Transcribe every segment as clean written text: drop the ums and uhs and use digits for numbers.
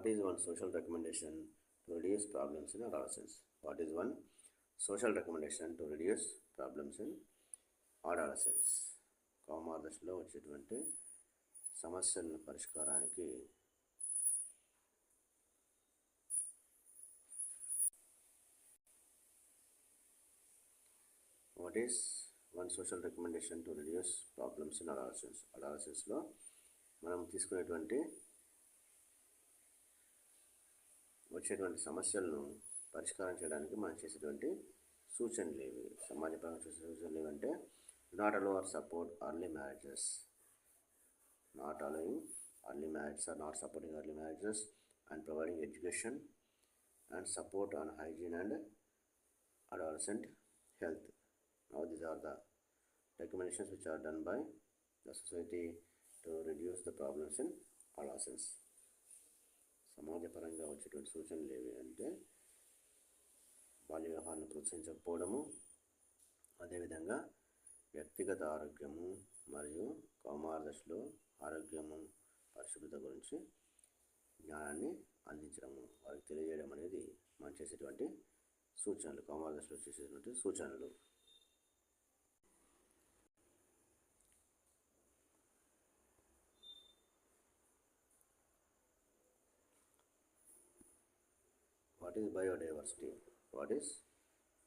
What is one social recommendation to reduce problems in adolescence? What is one social recommendation to reduce problems in adolescence? కౌమార దశలో వచ్చేటువంటి సమస్యలను పరిష్కారానికి what is one social recommendation to reduce problems in అడాలసెన్స్లో మనం తీసుకునేటువంటి వచ్చేటువంటి సమస్యలను పరిష్కారం చేయడానికి మనం చేసేటువంటి సూచనలు ఏవి? సమాజపరంగా చేసే సూచనలు ఏవంటే not allow or support early marriages, not allowing early marriages or not supporting early marriages, and providing education and support on hygiene and adolescent health. Now these are the recommendations which are done by the society to reduce the problems in adolescence. సమాజపరంగా వచ్చేటువంటి సూచనలు ఏవి అంటే బాల్య వివాహాలను ప్రోత్సహించకపోవడము, అదేవిధంగా వ్యక్తిగత ఆరోగ్యము మరియు కౌమార దశలో ఆరోగ్యము పరిశుభ్రత గురించి జ్ఞానాన్ని అందించడము, వారికి తెలియజేయడం అనేది మనం చేసేటువంటి సూచనలు, కౌమార దశలో చేసేటువంటి సూచనలు. What is biodiversity? What is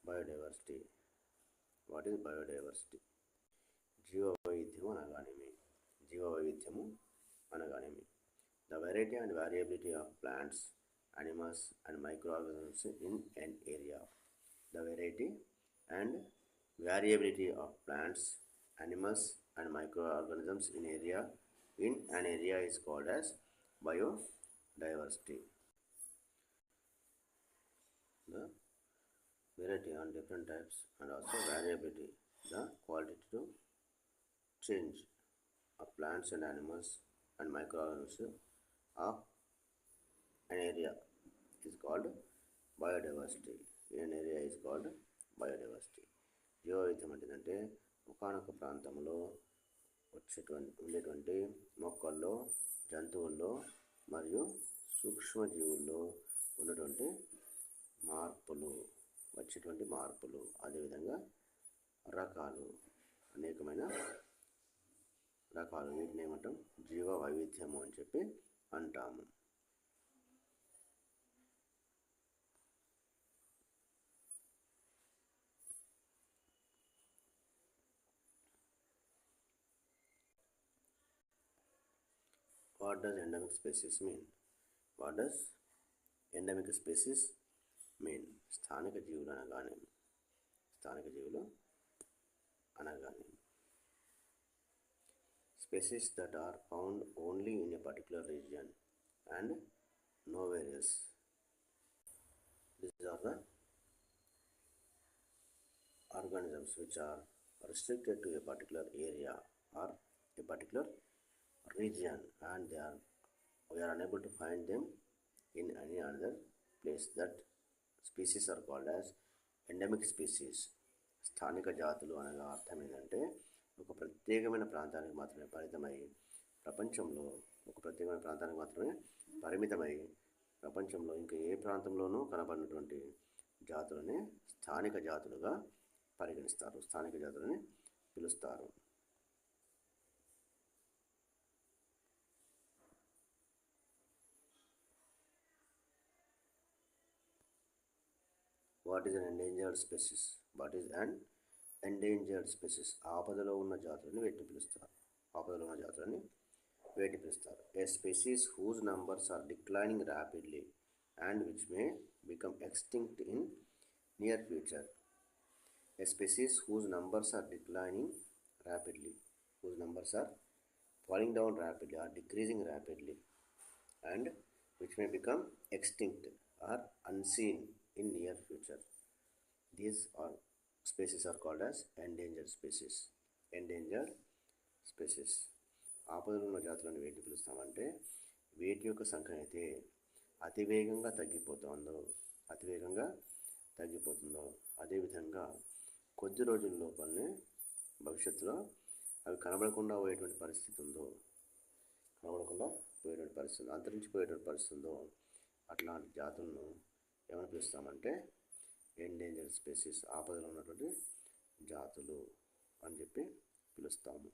biodiversity? What is biodiversity? జీవవైవిధ్యము అనగానేమి? జీవవైవిధ్యము అనగానేమి? The variety and variability of plants, animals and microorganisms in an area. The variety and variability of plants, animals and microorganisms in an area is called as biodiversity. The variety on different types and also variability, the qualitative change of plants and animals and microorganisms of an area is called biodiversity. An area is called biodiversity. జీవవైవిధ్యం అంటే ఒకానొక ప్రాంతంలో ఉండేటువంటి మొక్కల్లో, జంతువుల్లో మరియు సూక్ష్మజీవుల్లో ఉన్నటువంటి మార్పులు, వచ్చేటువంటి మార్పులు, అదేవిధంగా రకాలు, అనేకమైన రకాలు, వీటిని ఏమంటాం? జీవ వైవిధ్యము అని చెప్పి అంటాము. What does endemic species mean? What does endemic species mean? స్థానిక జీవులు అనగానేమి? స్థానిక జీవులు అనగానేమి? Species that are found only in a particular region and nowhere else. These are the organisms which are restricted to a particular area or a particular region, and we are unable to find them in any other place. That species are called as endemic species. స్థానిక జాతులు అనగా అర్థం ఏంటంటే ఒక ప్రత్యేకమైన ప్రాంతానికి మాత్రమే పరిమితమై ప్రపంచంలో ప్రపంచంలో ఇంకా ఏ ప్రాంతంలోనూ కనబడినటువంటి జాతులని స్థానిక జాతులుగా పరిగణిస్తారు, స్థానిక జాతులని పిలుస్తారు. What is an endangered species? What is an endangered species? ఆపదలో ఉన్న జాతులని వేటిని పిలుస్తారు? A species whose numbers are declining rapidly and which may become extinct in near future. A species whose numbers are declining rapidly, whose numbers are falling down rapidly or decreasing rapidly, and which may become extinct or unseen in near future. These species are called as endangered species. Endangered species. ఆపదలో ఉన్న జాతులను వేటి పిలుస్తామంటే వేటి యొక్క సంఖ్య అయితే అతివేగంగా తగ్గిపోతుందో అదేవిధంగా కొద్ది రోజుల లోపలనే భవిష్యత్తులో అవి కనబడకుండా పోయేటువంటి పరిస్థితి ఉందో, అంతరించిపోయేటువంటి పరిస్థితి ఉందో అట్లాంటి జాతులను ఏమని పిలుస్తామంటే ఎండేంజర్డ్ స్పీసీస్, ఆపదలో ఉన్నటువంటి జాతులు అని చెప్పి పిలుస్తాము.